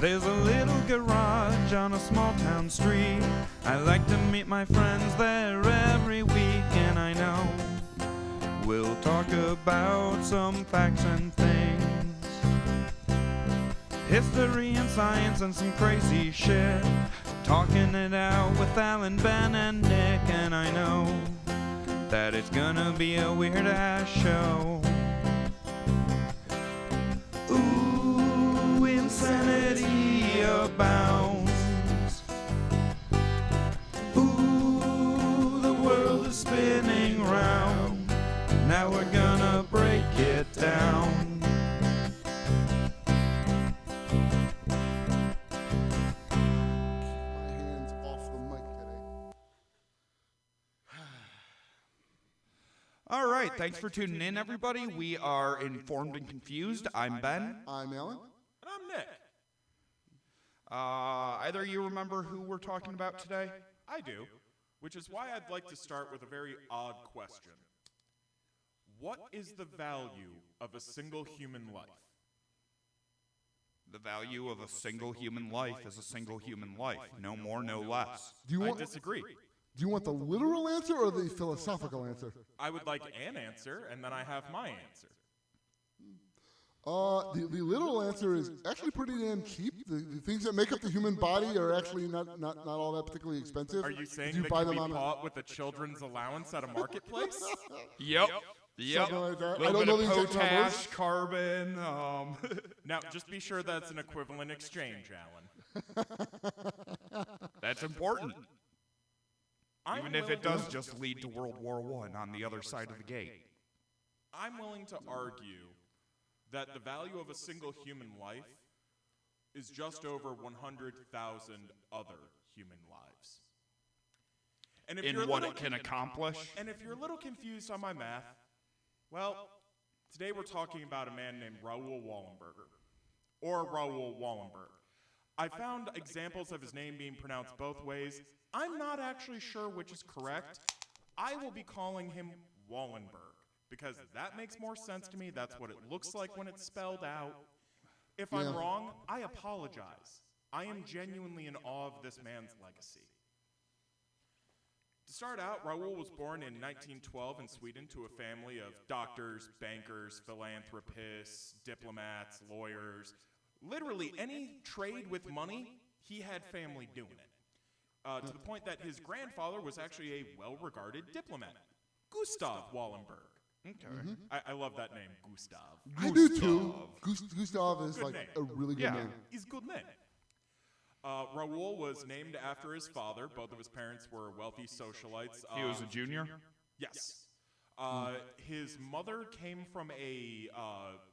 There's a little garage on a small town street. I like to meet my friends there every week, and I know we'll talk about some facts and things, history and science and some crazy shit. Talking it out with Alan, Ben, and Nick, and I know that it's gonna be a weird-ass show. Ooh, insanity abounds. Ooh, the world is spinning round. Now we're gonna break it down. All right, thanks for tuning in, everybody. We are Informed and Confused. I'm Ben. I'm Alan. And I'm Nick. Either of you remember who we're talking about today? I do, which is why I'd like to start with a very odd question. What is the value of a single human life? The value of a single human life is a single human life. No more, no less. I disagree. Do you want the literal answer or the philosophical answer? I would like an answer, and then I have my answer. The literal answer is actually pretty damn cheap. The things that make up the human body are actually not all that particularly expensive. Are you saying you that buy can them be bought with a children's allowance at a marketplace? Yep. Something like that. Little I don't bit know of the exact numbers. potash, carbon. Now, just be sure that's an equivalent exchange, Alan. That's important. I'm Even if it willing- does just lead to World War I on the other side of the gate. I'm willing to argue that the value of a single human life is just over 100,000 other human lives. And if you're In a what little it can accomplish. And if you're a little confused on my math, well, today we're talking about a man named Raoul Wallenberg, or Raoul Wallenberg. I found examples of his name being pronounced both ways. I'm not actually sure which is correct. I will be calling him Wallenberg, because that makes more sense to me. That's what it looks like when it's spelled out. If I'm wrong, I apologize. I am genuinely in awe of this man's legacy. To start out, Raoul was born in 1912 in Sweden to a family of doctors, bankers, philanthropists, diplomats, lawyers. Literally any trade with money, he had family doing it. To the point that his grandfather was actually a well-regarded diplomat, Gustav Wallenberg. Okay. I love that name, Gustav. I do too. Gustav is Good like name. a really good name. He's a good name. Raoul was named after his father. Both of his parents were wealthy socialites. He was a junior? Yes. His mother came from a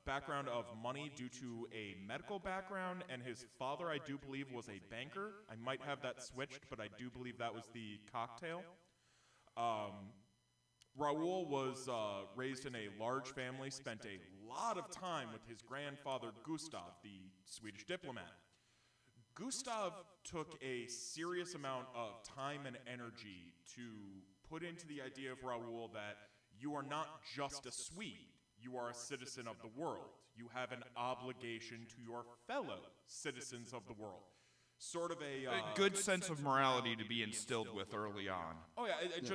background of money due to a medical background, and his father, I do believe, was a banker. I might have that switched, but I do believe that was the cocktail. Raoul was raised in a large family, spent a lot of time with his grandfather, Gustav, the Swedish diplomat. Gustav took a serious amount of time and energy to put into the idea of Raoul that you are not just a Swede, you are a citizen of the world. You have an obligation to your fellow citizens of the world. Sort of a good sense of morality to be instilled with early on. Oh yeah, it's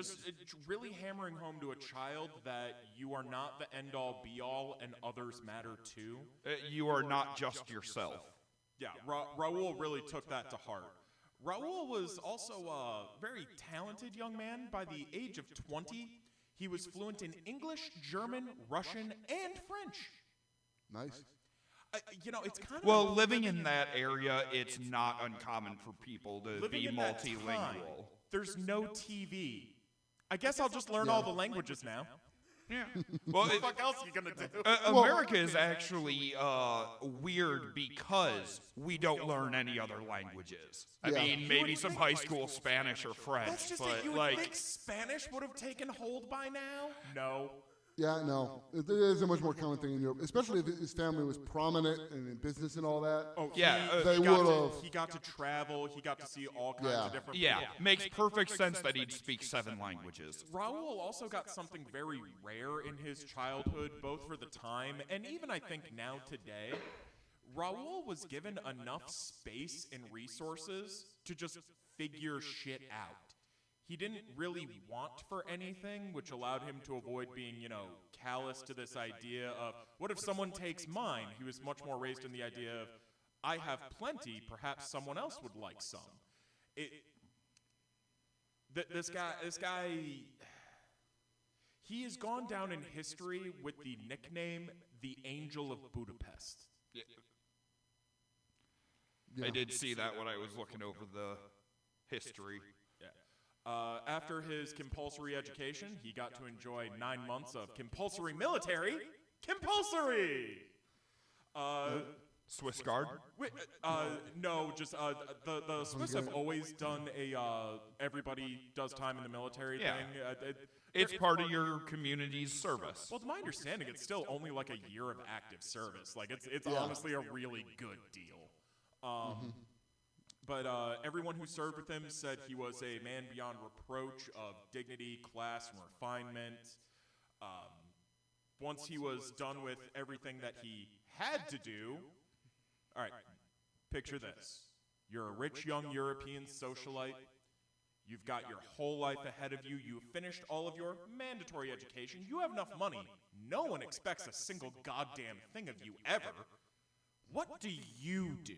really hammering home to a child that you are not the end-all be-all and others matter too. You are not just yourself. Yeah, Raoul really took that to heart. Raoul was also a very talented young man. By the age of 20, he was fluent in English, German, Russian, and French. Nice. It's kind of... Well, living in that area, it's not uncommon for people to living be in that time, multilingual. There's no TV. I guess I'll just learn all the languages now. Yeah. Well, What the fuck else are you gonna do? America is actually weird because we don't learn any other languages. I mean, maybe some high school Spanish or French, That's just but it. You would think Spanish would have taken hold by now? No. Yeah, no. It is a much more common thing in Europe, especially if his family was prominent and in business and all that. Oh, yeah, they would have. He got to travel. He got to see all kinds of different yeah, people. makes perfect sense that he'd speak 7 languages. Raoul also got something very rare in his childhood, both for the time and even I think now today. Raul was given enough space and resources to just figure shit out. He didn't really want for anything, which allowed him to avoid being, callous to this idea of, what if someone takes mine? He was much more raised in the idea of, I have plenty, perhaps someone else would like some. This guy, he has gone down in history with the nickname, the Angel of Budapest. Yeah. Yeah. I did see that when I was looking over the history. After his compulsory education, he got to enjoy 9 months of compulsory military. Compulsory! Swiss Guard? No, just the Swiss have always done a everybody does time in the military Yeah. thing. It's part of your community's service. Well, to my understanding, it's still only like a year of active service. Like it's Yeah. honestly a really good deal. But everyone who served with him said he was a man beyond reproach of dignity, class, and refinement. Once he was done with everything that he had to do, all right, picture this. You're a rich young European socialite. You've got your whole life ahead of you. You've finished all of your mandatory education. You have enough money. No one expects a single goddamn thing of you ever. What do you do?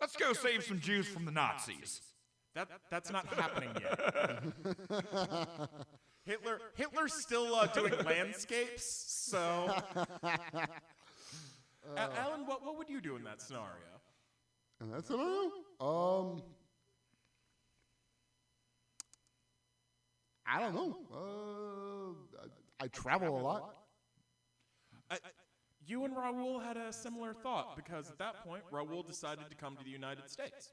Let's go save some Jews from the Nazis. That's not happening yet. Hitler's still doing landscapes, so... Alan, what would you do in that scenario? And that's what I know. I don't know. I travel a lot. You and Raul had a similar thought, because at that point, Raul decided to come to the United States.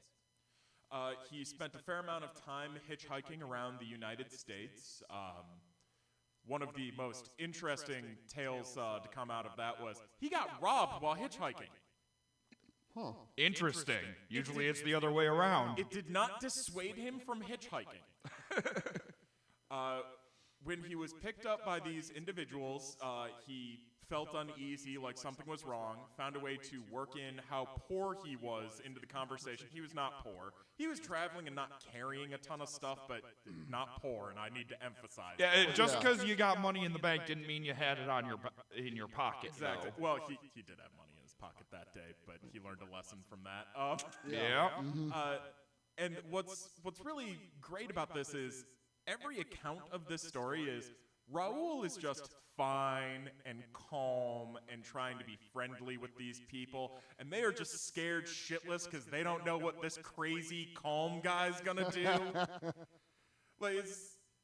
He spent a fair amount of time hitchhiking around the United States. One of the most interesting tales to come out of that was he got robbed while hitchhiking. Huh. Interesting. Usually it's the other way around. It did not dissuade him from hitchhiking. When he was picked up by these individuals, he felt uneasy, like something was wrong, found a way to work in how poor he was into the conversation. He was not poor. He was traveling and not carrying a ton of stuff, but not poor, and I need to emphasize that. Yeah, just because you got money in the bank didn't mean you had it on in your pocket. Exactly. Though. Well, he did have money in his pocket that day, but he learned a lesson from that. Yeah. And what's really great about this is every account of this story is Raul is just fine and calm and trying to be friendly with these people, and they are just scared shitless because they don't know what this crazy calm guy's gonna do. Like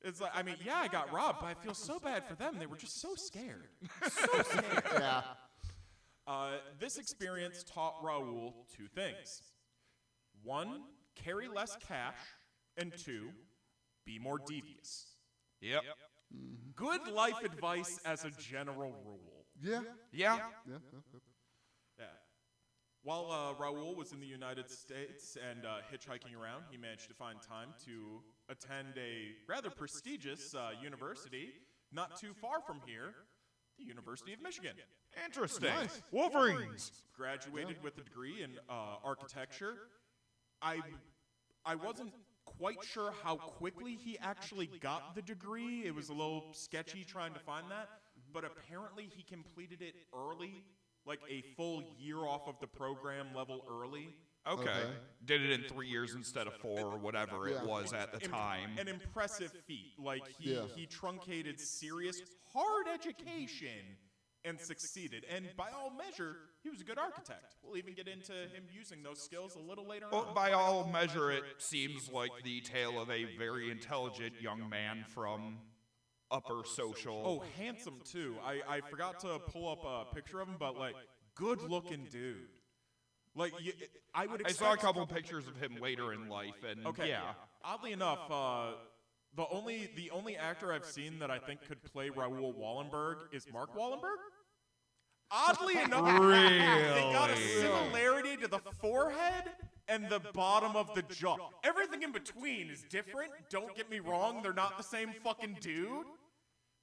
it's like, I mean, yeah, I got robbed, but I feel so bad for them. They were just so scared. So scared. Yeah. This experience taught Raul two things. One, carry less cash, and two, be more devious. Yep. Good life advice as a general rule. Yeah. Yeah. Yeah. Yeah. While Raul was in the United States and hitchhiking around, he managed to find time to attend a rather prestigious university not too far from here, the University of Michigan. Interesting. Nice. Wolverines. Graduated with a degree in architecture. I wasn't quite sure how quickly he actually got the degree. It was a little sketchy trying to find that, but apparently he completed it early, like a full year off of the program level early. Okay. Okay. Did it in 3 years instead of 4 or whatever it was at the time. An impressive feat. Like Yeah. he truncated serious, hard education and succeeded. And by all measure, he was a good architect. We'll even get into him using those skills a little later Well, on. by all measure, it seems like the tale of a very intelligent young man from upper social. Oh, handsome too. I forgot to pull up a picture of him, but like, good looking dude. Like I would I expect. saw a couple pictures of him later in life, and Okay. yeah. Oddly enough, the only actor I've seen that I think could play Raoul Wallenberg is Mark Wallenberg. Oddly enough, they got a similarity to the forehead and the bottom of the jaw. Everything in between is different. Don't get me wrong; they're not the same fucking dude.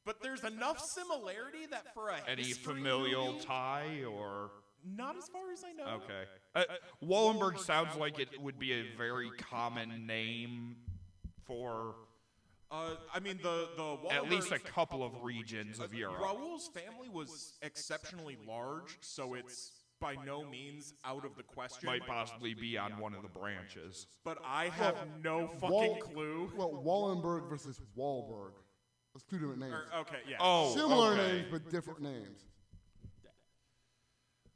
But there's enough similarity that for a Any history familial movie- tie or Not as far as I know. Okay. Wallenberg sounds like it would be a very common name for I mean, the Wallenberg, at least a couple of regions of Europe. Raoul's family was exceptionally large, so it's by no means out of the question. Might possibly be on one of the branches. But I have no fucking clue. Well, Wallenberg versus Wahlberg. That's two different names. Okay, yeah. Oh, Similar okay. names, but different names.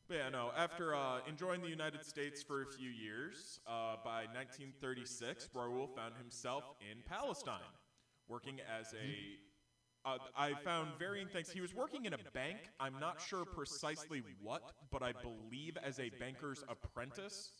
But yeah, no. After enjoying the United States for a few years, by 1936, Raoul found himself in Palestine, working as a... I found varying things. He was working in a bank. I'm not sure precisely what, but I believe as a banker's apprentice,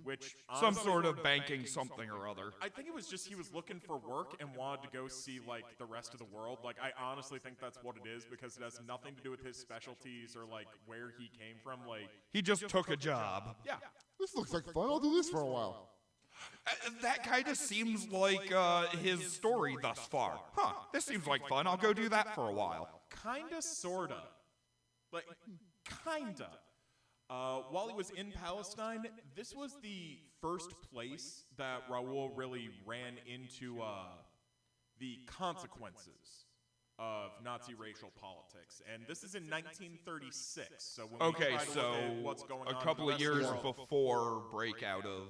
which... Some honestly, sort of banking something or other. I think it was just he was looking for work and wanted to go see, like, the rest of the world. Like, I honestly think that's what it is, because it has nothing to do with his specialties or, like, where he came from. Like, He just took a job. yeah. This looks like fun. I'll do this for a while. That kind of seems like his story thus far. Huh, this seems like fun. I'll go do that for a while. Kinda, sorta. Like, kinda. While he was in Palestine, this was the first place that Raoul really ran into the consequences of Nazi racial politics. And this is in 1936, so when we Okay, try to so look at what's going a on couple in of the rest years the world, before breakout of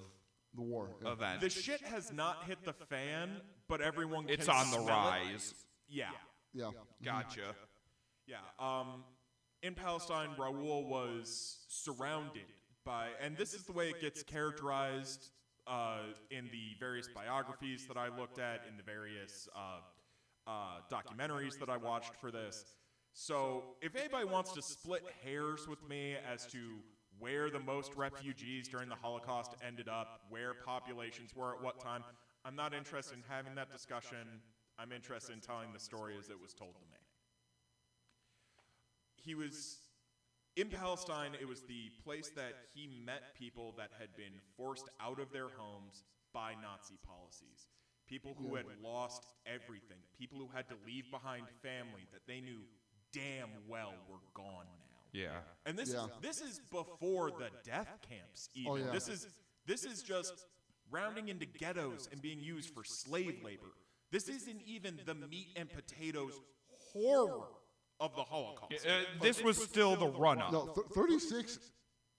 The war. Yeah. event. the shit has not hit the fan, but everyone It's can on the smell rise. it. Yeah. Yeah. Gotcha. Yeah. In Palestine, Raoul was surrounded by, and this is the way it gets characterized in the various biographies that I looked at, in the various documentaries that I watched for this. So, if anybody wants to split hairs with me as to where the most refugees during the Holocaust ended up, where populations were at what time, I'm not interested in having that discussion. I'm interested in telling the story as it was told to me. He was in Palestine. It was the place that he met people that had been forced out of their homes by Nazi policies. People who had lost everything. People who had to leave behind family that they knew damn well were gone now. Yeah. And this is before the death camps even. Oh, yeah. This is just rounding into ghettos and being used for slave labor. This isn't even the meat and potatoes horror of the Holocaust. This was still the run-up. No, 36.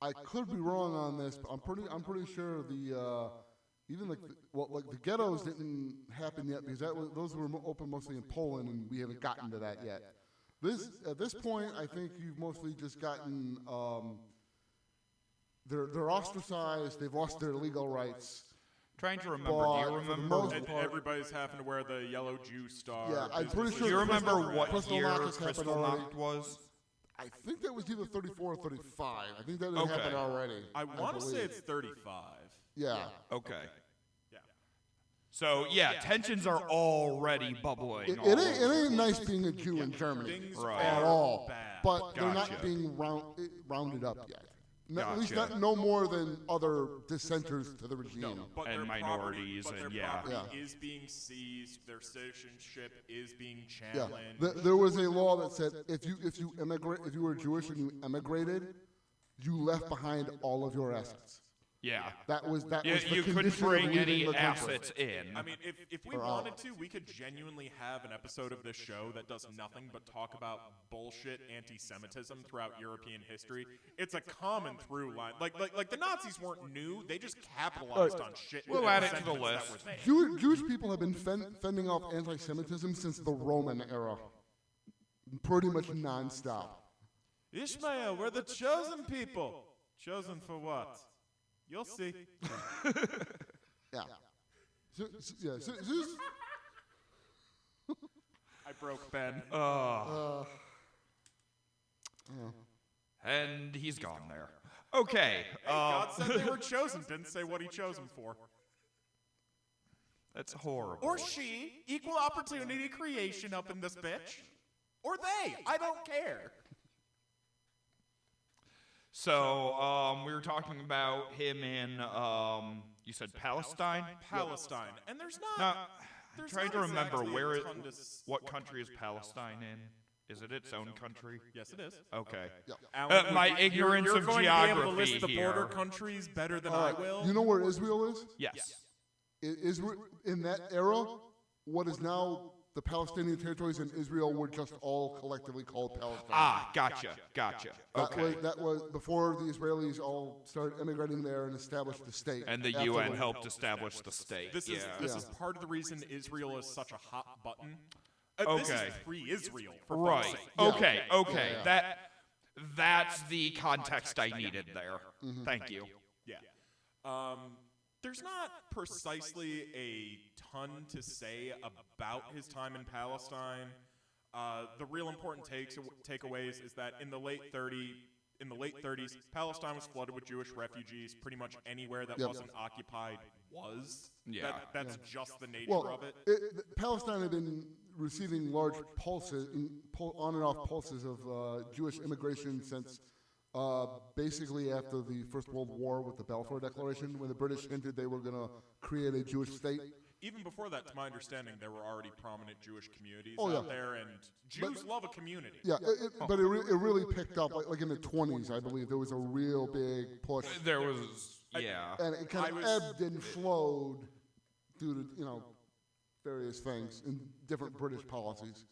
I could be wrong on this, but I'm pretty sure the even like the ghettos didn't happen yet, because those were open mostly in Poland, and we haven't gotten to that yet. At this point, I think you've mostly just gotten they're ostracized. They've lost their legal rights. Trying to remember. But Do you for the remember? most And part- everybody's having to wear the yellow Jew star. Yeah, I'm pretty business sure Do you remember Crystal- what Crystal year Knock has happened Crystal already. Knocked was? I think that was either 34 or 35. I think that had Okay. happened already. I want to say believe. it's 35. Yeah. Okay. Yeah. So, yeah, tensions are already bubbling. It all ain't over. nice being a Jew in Germany Things Right. at are all. bad. But they're Gotcha. not being rounded up yet. At least Gotcha. no more than other dissenters to the regime. But And their minorities property, and their yeah. property is being seized. Their citizenship is being Yeah. challenged. There was a law that said if you were Jewish and you emigrated, you left behind all of your assets. Yeah. That was the You couldn't condition of bring leaving any the country. assets in. I mean, if we Or all. wanted to, we could genuinely have an episode of this show that does nothing but talk about bullshit anti-Semitism throughout European history. It's a common through line. Like the Nazis weren't new; they just capitalized on shit. We'll in add it to the sentiments that list. were there. Jewish people have been fending off anti-Semitism since the Roman era, pretty much nonstop. Ishmael, we're the chosen people. Chosen for what? You'll see. Yeah. So, I broke Ben. And he's gone there. Okay. God said they were chosen. Didn't say what he chose them for. That's horrible. Or she. Equal opportunity creation up in this bitch. Or they. I don't care. So, we were talking about him in, you said Palestine? Palestine. And there's not. No, I'm there's trying not to remember exactly a where ton to what country is Palestine in? Is it its own country? Yes, it is. Okay. Alan, My you're ignorance you're of going to be able to geography list the here. border countries better than I will. You know where Israel is? Yes. Israel in that era, what is now the Palestinian territories in Israel were just all collectively called Palestine. Ah, gotcha. Okay. That was before the Israelis all started immigrating there and established the state. And the Afterward. UN helped establish the state. This is Yeah. part of the reason Israel is such a hot button. This is Okay. pre-Israel. For Right. fuck's sake. Okay. Yeah. That's the context I needed there. Thank you. Yeah. There's not precisely a ton to say about his time in Palestine. The real important takeaways is that in the late 30s, Palestine was flooded with Jewish refugees. Pretty much anywhere that wasn't occupied was. Yeah. That's just the nature of it. Palestine had been receiving large pulses, on and off pulses of Jewish immigration since basically after the First World War with the Balfour Declaration, when the British hinted they were going to create a Jewish state. Even before that, to my understanding, there were already prominent Jewish communities Oh, out yeah. there, and Jews love a community. Yeah, but it really picked up, like in the 20s, I believe, there was a real big push. There was, yeah. And it kind of ebbed and flowed due to, various things in different British policies.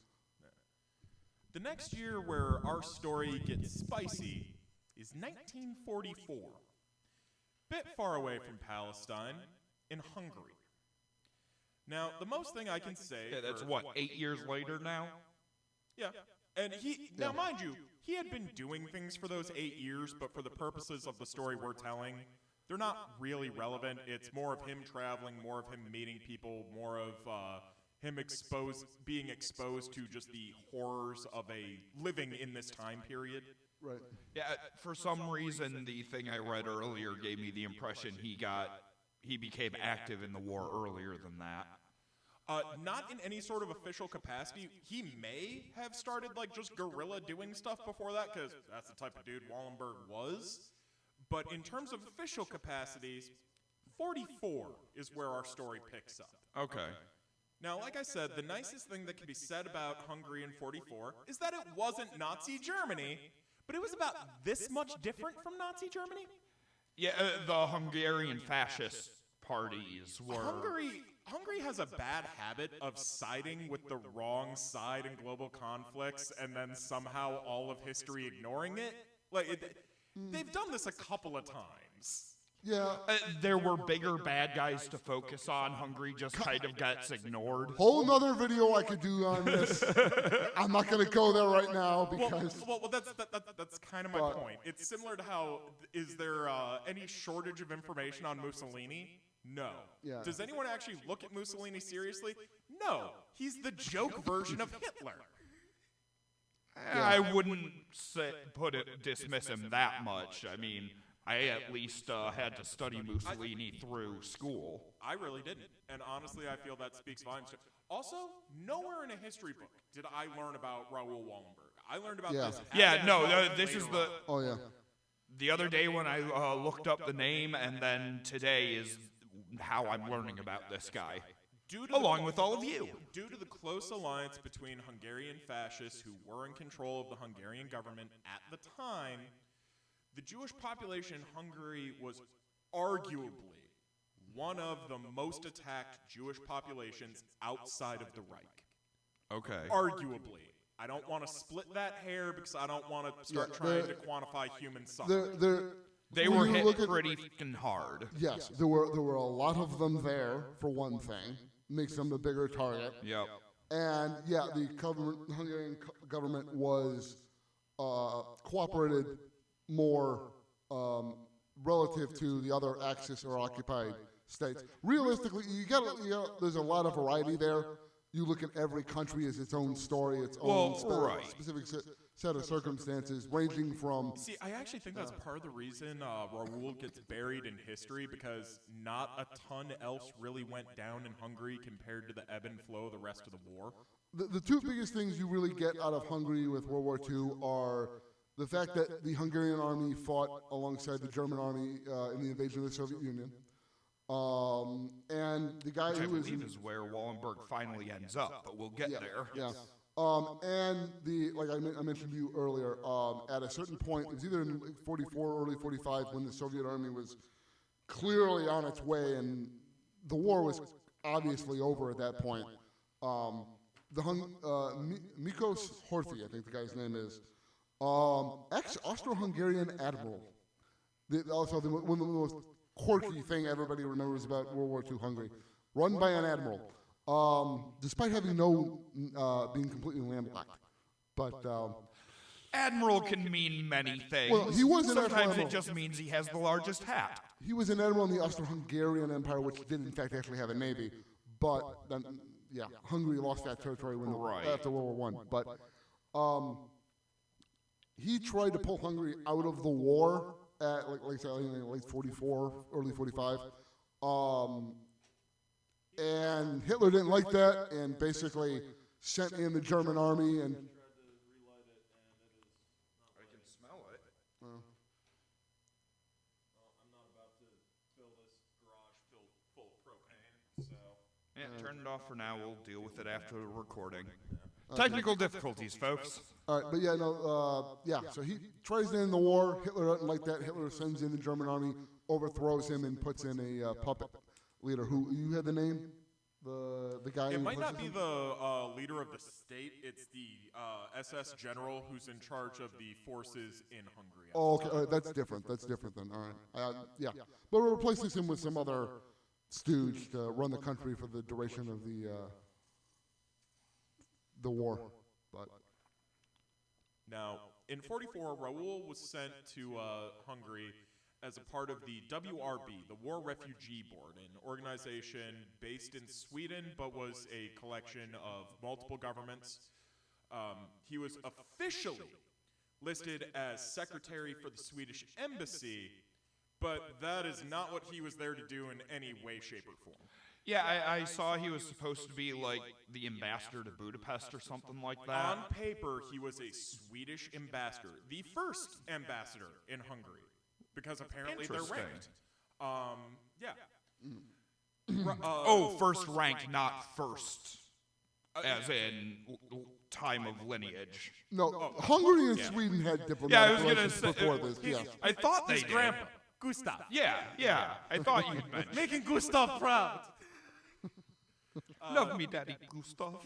The next year where our story gets spicy is 1944. Bit far away from Palestine, in Hungary. Now, the most thing I can say... Yeah, that's what, 8 years later now? Yeah. And now mind you, he had been doing things for those 8 years, but for the purposes of the story we're telling, they're not really relevant. It's more of him traveling, more of him meeting people, more of him being exposed to just the horrors of living in this time period. Right. Yeah, for some reason, the thing I read earlier gave me the impression he became active in the war earlier than that. Not in any sort of official capacity. He may have started just guerrilla doing stuff before that, because that's the type of dude Wallenberg was. But in terms of official capacities, 44 is where our story picks up. Okay. Now, like I said, the nicest thing that can be said about Hungary in 44 is that it wasn't Nazi Germany, but it was about this much different from Nazi Germany. Yeah, the Hungarian fascist parties were... Hungary has a bad habit of siding with the wrong side in global conflicts and then somehow all of history ignoring it. They've done this a couple of times. Yeah. There were bigger bad guys to focus on. Hungary just kind of gets ignored. Whole nother video I could do on this. I'm not going to go there right now because... Well, that's kind of my point. It's similar to how, is there any shortage of information on Mussolini? No. Yeah. Does anyone actually look at Mussolini seriously? No. He's the joke version of Hitler. I wouldn't dismiss him that much. I mean, I at least had to study Mussolini through school. I really didn't. And honestly, I feel that speaks volumes. Also, nowhere in a history book did I learn about Raoul Wallenberg. I learned about this. This is the... Oh, yeah. The other day when I looked up the name, and then today is how I'm learning about this guy. Along with all of you. Due to the close alliance between Hungarian fascists who were in control of the Hungarian government at the time, the Jewish population in Hungary was arguably one of the most attacked Jewish populations outside of the Reich. Okay. Arguably. I don't want to split that hair because I don't want to start trying to quantify human suffering. They were hit pretty fucking hard. Yes, there were a lot of them there, for one thing. Makes them a bigger target. Yep. And, yeah, the Hungarian government was cooperated more relative to the other Axis or occupied states. Realistically, there's a lot of variety there. You look at every country as its own story, its own specific set of circumstances, ranging from... See, I actually think that's part of the reason Raoul gets buried in history, because not a ton else really went down in Hungary compared to the ebb and flow of the rest of the war. The two biggest things you really get out of Hungary with World War II are the fact that the Hungarian army fought alongside the German army in the invasion of the Soviet Union. And the guy Which who I believe is where Wallenberg finally ends up, but we'll get there. Yeah. And like I mentioned to you earlier, at a certain point, it was either in 44 or early 45 when the Soviet army was clearly on its way, and the war was obviously over at that point. Mikos Horthy, I think the guy's name is, ex-Austro-Hungarian admiral. Also, one of the most quirky thing everybody remembers about World War II Hungary, run by an admiral. Despite having being completely landlocked. But, Admiral can mean many things. Well, he was an Sometimes admiral. it just means he has the largest hat. He was an admiral in the Austro-Hungarian Empire, which did in fact actually have a navy. But then, Hungary lost that territory after World War I. But he tried to pull Hungary out of the war at, like I said, late 44, early 45. And Hitler didn't like that, and basically sent in the German army. And I can smell it. I'm not about to fill this garage full of propane, so. Yeah, turn it off for now. We'll deal with it after the recording. Technical difficulties, folks. all right, but so he tries to end the war. Hitler doesn't like that. Hitler sends in the German army, overthrows him, and puts in a puppet leader who, you had the name? The guy. It might not be the leader of the state. It's the SS general who's in charge of the forces in Hungary. Oh, okay. All right, that's different. That's different then. All right. But we're replacing him with some other stooge to run the country for the duration of the war. But Now, in 44, Raoul was sent to Hungary as a part of the WRB, the War Refugee Board, an organization based in Sweden but was a collection of multiple governments. He was officially listed as secretary for the Swedish embassy, but that is not what he was there to do in any way, shape, or form. Yeah, I saw he was supposed to be like the ambassador to Budapest or something like that. On paper, he was a Swedish ambassador, the first ambassador in Hungary, because apparently they're ranked. First rank, not first, as in time of lineage. no, Hungary and Sweden had diplomatic relations before this. Yeah. I thought they His did. grandpa, Gustav. Yeah, I thought you'd mention. Making Gustav proud. Love me, Daddy Gustav.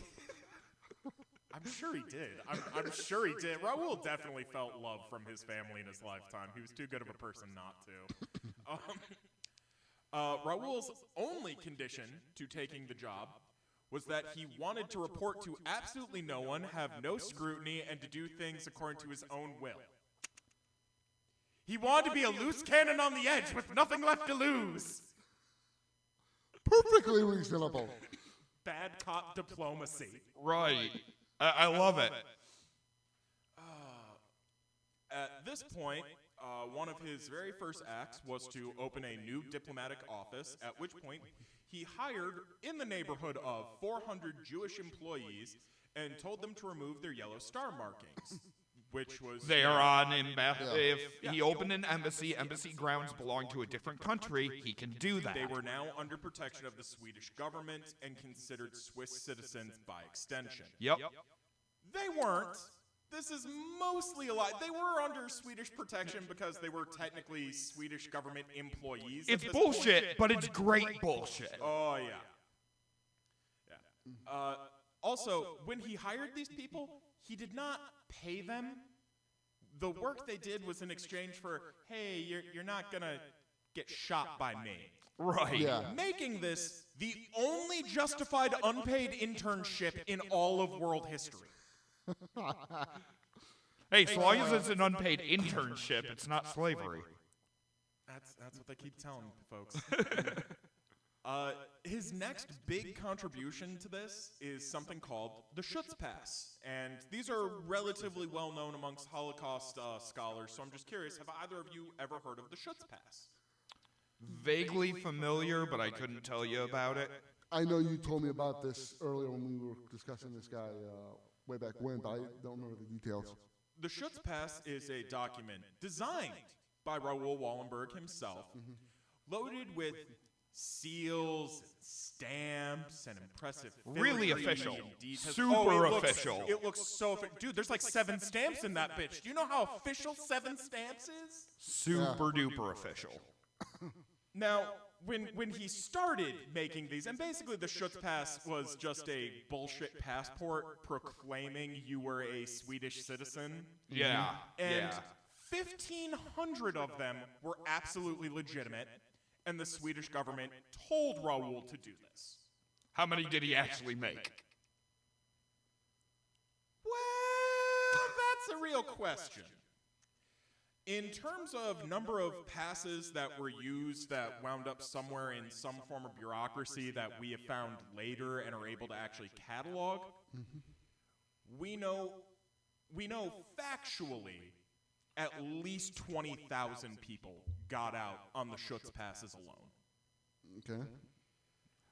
I'm sure he did. I'm sure he did. Raoul definitely felt love from his family in his lifetime. He was too good of a person not to. Raoul's only condition to taking the job was that he wanted to report to absolutely no one, have no scrutiny, and to do things according to his own will. He wanted to be a loose cannon on the edge with nothing left to lose. Perfectly reasonable. Bad cop diplomacy. Right. I love it. At this point, one of his very first acts was to open a new diplomatic office, at which point he hired in the neighborhood of 400 Jewish employees and told them to remove their yellow star markings, which was... They are on if he opened an embassy grounds belong to a different country, he can do that. They were now under protection of the Swedish government and considered Swiss citizens by extension. Yep. They weren't. This is mostly a lie. They were under Swedish protection because they were technically Swedish government employees. It's bullshit, but it's great bullshit. Oh, yeah. Also, when he hired these people, he did not pay them. The work they did was in exchange for, hey, you're not going to get shot by me. Right. Yeah. Making this the only justified unpaid internship in all of world history. Hey, so long as it's an unpaid internship, it's not slavery. That's what they keep telling folks. His next big contribution to this is something called the Schutzpass. And these are relatively well known amongst Holocaust scholars, so I'm just curious, have either of you ever heard of the Schutzpass? Vaguely familiar, but I couldn't tell you about it. I know you told me about this earlier when we were discussing this guy way back when, but I don't remember the details. The Schutzpass is a document designed by Raoul Wallenberg himself, loaded with seals, and stamps, and impressive Really filigree official. and details. Super official. It looks so official. Dude, there's like 7 stamps in that bitch. Do you know how official 7 stamps is? Super duper official. Now, when he started making these, and basically the Schutzpass was just a bullshit passport proclaiming you were a Swedish citizen. Yeah. And 1,500 of them were absolutely legitimate, and the Swedish government told Raoul to do this. How many did he actually make? Well, that's a real question. In terms of number of passes that were used that wound up somewhere in some form of bureaucracy that we have found later and are able to actually catalog, we know factually at least 20,000 people got out on the Schutz passes alone. Okay.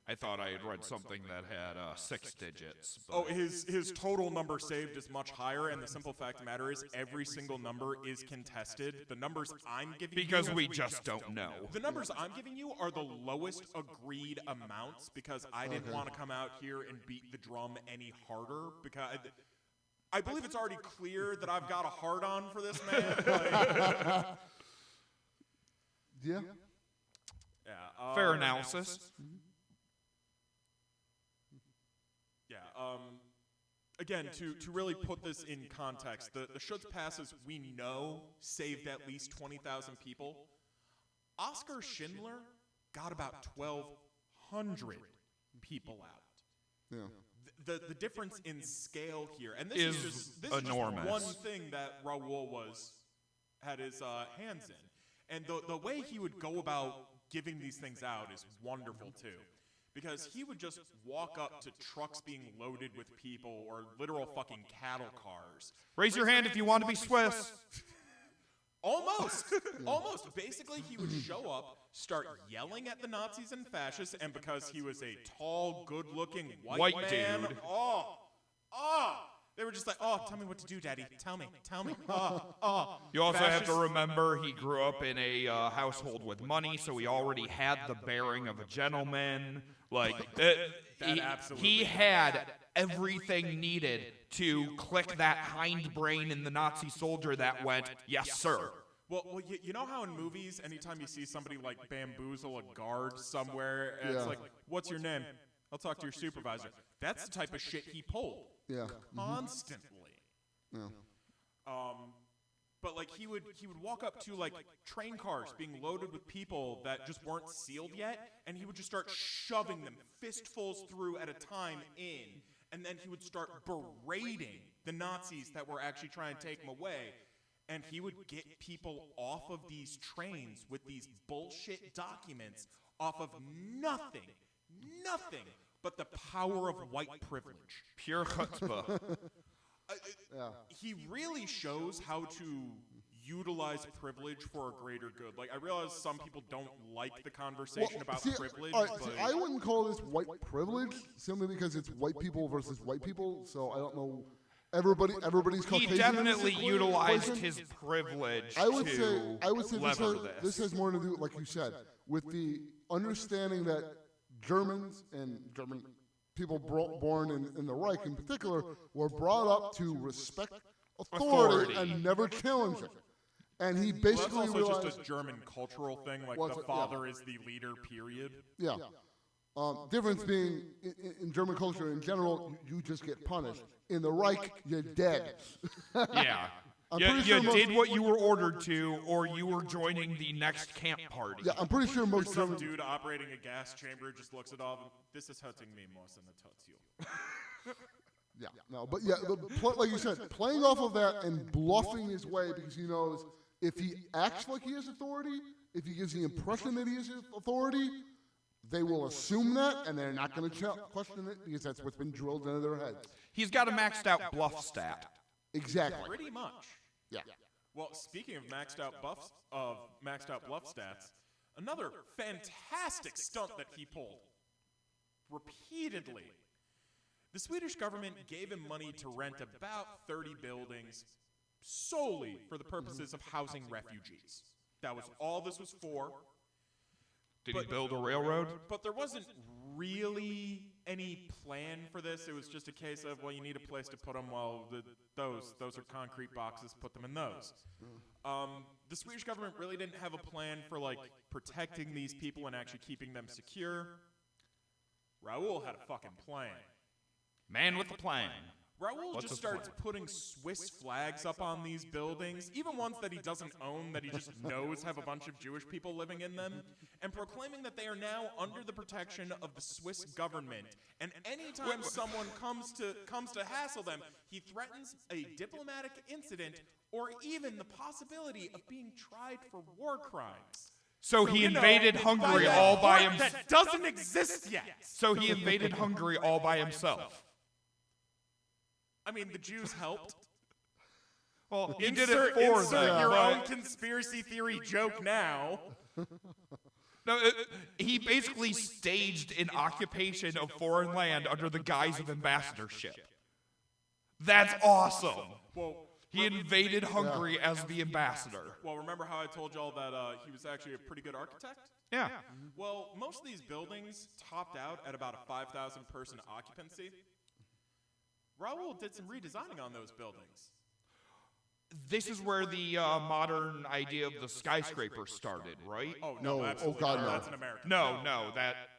I thought I had read something that had 6 digits. But Oh, his total number saved is much higher, and the simple fact of the matter is every single number is contested. The numbers I'm giving because you... we just don't know. The numbers I'm giving you are the lowest agreed amounts because I didn't want to come out here and beat the drum any harder because I believe it's already clear that I've got a hard-on for this man. Like, Yeah. yeah, Fair analysis. Yeah. Again, to really put this in context, the Schutz passes we know saved at least 20,000 people. Oskar Schindler got about 1,200 people out. Yeah. The difference in scale here, and this Is is enormous. just one thing that Raoul had his hands in, and the way he would go about giving these things out is wonderful too. Because he would just walk up to trucks being loaded with people or literal fucking cattle cars. Raise your hand if you want to be Swiss. Almost. Almost. Basically, he would show up, start yelling at the Nazis and fascists, and because he was a tall, good-looking white man, dude. they were just like, oh, tell me what to do, Daddy. Tell me. You also have to Fascists- remember he grew up in a household with money, so he already had the bearing of a gentleman. Like, absolutely he had everything needed to click that hindbrain in the Nazi soldier that went, yes, sir. Well, you know how in movies, anytime you see somebody like bamboozle a guard somewhere, and it's like, what's your name? I'll talk to your supervisor. That's the type of shit he pulled. Yeah. Constantly. Yeah. But like he would walk up to like train cars being loaded with people that just weren't sealed yet, and he would just start shoving them fistfuls through at a time in, and then he would start berating the Nazis that were actually trying to take him away, and he would get people off of these trains with these bullshit documents off of nothing but the power of white privilege. Pure chutzpah. Yeah. He really shows how to utilize privilege for a greater good. Like, I realize some people don't like the conversation about privilege, all right, but... see, I wouldn't call this white privilege simply because it's white people versus white people. So I don't know. Everybody's He Caucasian. definitely in this utilized equation. his privilege I would to say lever this has more to do, like you said, with the understanding that Germans and German people born in the Reich in particular were brought up to respect authority. And never challenge it. And he Well, basically that's also realized, just a German cultural thing, like Well, the it's- father is the leader, period. yeah. Difference being in German culture in general, you just get punished. In the Reich, you're dead. Yeah. I'm You, pretty sure you most- did what you were ordered to, or you were joining the next camp party. Yeah, I'm pretty sure most Some German. dude operating a gas chamber just looks at all of them. This is hurting me more than it hurts you. Yeah, no, but yeah, like you said, playing off of that and bluffing his way because he knows if he acts like he has authority, if he gives the impression that he has authority, they will assume that and they're not going to question it because that's what's been drilled into their heads. He's got a maxed out bluff stat. Exactly. Pretty much. Yeah. Well, speaking of maxed out bluff stats, another fantastic stunt that he pulled repeatedly. The Swedish government gave him money to rent about 30 buildings solely for the purposes of housing refugees. That was all this was for. Did he build a railroad? But there wasn't really any plan for this. It was just a case of, well, you need a place to put them. Well, those are concrete boxes. Put them in those. The Swedish government really didn't have a plan for like protecting these people and actually keeping them secure. Raoul had a fucking plan. Man with a plan. Raoul What's just his starts plan? putting Swiss flags up on these buildings, even ones that he doesn't own, that he just knows have a bunch of Jewish people living in them, and proclaiming that they are now under the protection of the Swiss government. And anytime someone comes to hassle them, he threatens a diplomatic incident or even the possibility of being tried for war crimes. So he invaded Hungary all by himself. That doesn't exist yet. So he invaded Hungary all by himself. I mean, the Jews helped. Well, he did it for insert them. your own conspiracy theory joke now. No, he basically staged an occupation of foreign land under the guise of ambassadorship. That's awesome. Well, He invaded Hungary as the ambassador. well, remember how I told y'all that he was actually a pretty good architect? Yeah. Well, most of these buildings topped out at about a 5,000 person occupancy. Raoul did some redesigning on those buildings. This is where the modern idea of the skyscraper started, right? Oh, No, no, oh, absolutely God, not. no. That's an American. No,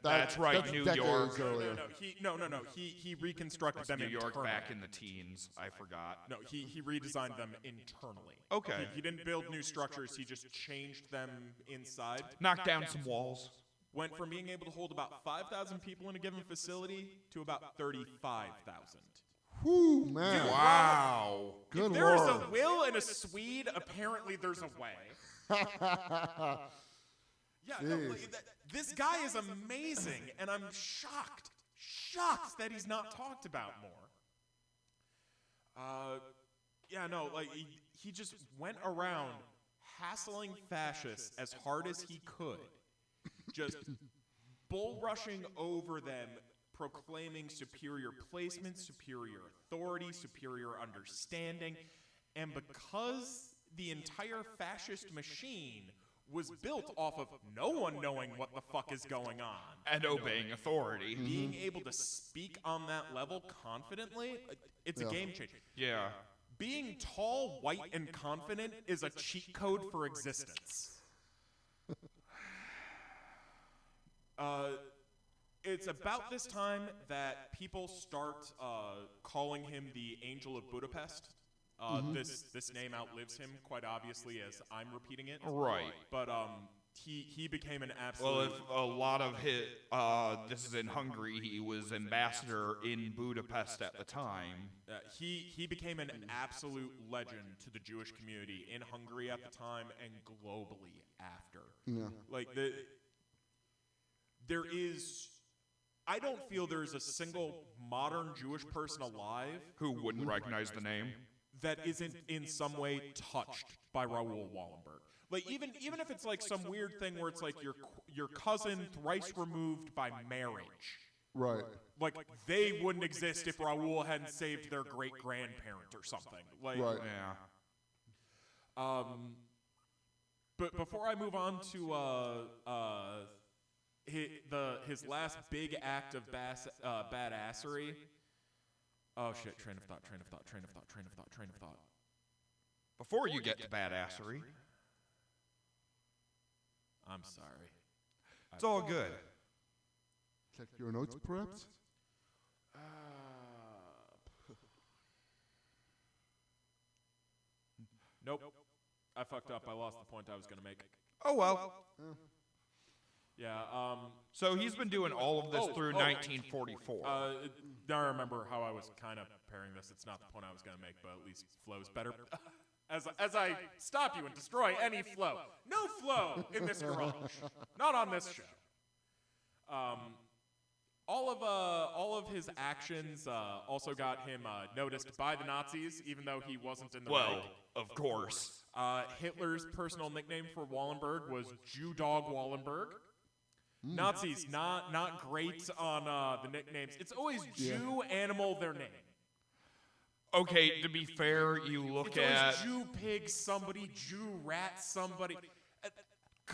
that's right, That's New decades York. earlier. No. He reconstructed them New York internally. back in the teens, I forgot. No, he redesigned them internally. Okay. He didn't build new structures. He just changed them inside. Knocked down some walls. Went from being able to hold about 5,000 people in a given facility to about 35,000. Whew, man. Wow. Good If there's Lord. a will in a Swede, apparently there's a way. Yeah, no, Jeez. this guy is amazing, and I'm shocked that he's not talked about more. He just went around hassling fascists as hard as he could, just bull rushing over them, proclaiming superior placement, superior authority, superior understanding, and because the entire fascist machine was built off of no one knowing what the fuck is going on, And obeying authority. being able to speak on that level confidently, it's a game changer. Yeah. Being tall, white, and confident is a cheat code for existence. It's about this time that people start calling him the Angel of Budapest. This name outlives him, quite obviously, as I'm repeating it. Right. But he became an Well, absolute... if a lot of his, this is in Hungary, he was ambassador in Budapest at the time. He became an absolute legend to the Jewish community in Hungary at the time and globally after. Yeah. Like, there is... I don't feel there's a single modern Jewish person alive Who wouldn't recognize the name? that isn't in some way touched by Raoul Wallenberg. Like, even if it's like some weird thing where it's like your cousin thrice removed by marriage. Right. Like, they wouldn't exist if Raoul hadn't saved their great-grandparent or something. Like, Right. Yeah. But before I move on to his last big act of badassery. Oh shit! Train of thought. Before you get to badassery, I'm sorry. it's all good. Check your notes, perhaps? Nope. I fucked up. I lost the point I was gonna make. Oh well. Yeah. So he's been doing all of this through 1944. Now I remember how I was kind of pairing this. It's not the point I was gonna make, but at least flow's better. As I stop you and destroy any flow. No flow in this garage. Not on this show. All of his actions also got him noticed by the Nazis, even though he wasn't in the Well, Reich. of course. Hitler's personal nickname for Wallenberg was Jew Dog Wallenberg. Nazis not great on the nicknames. It's always Jew, animal, their name. Okay, to be fair, you look It's at... always Jew pig somebody, Jew rat somebody.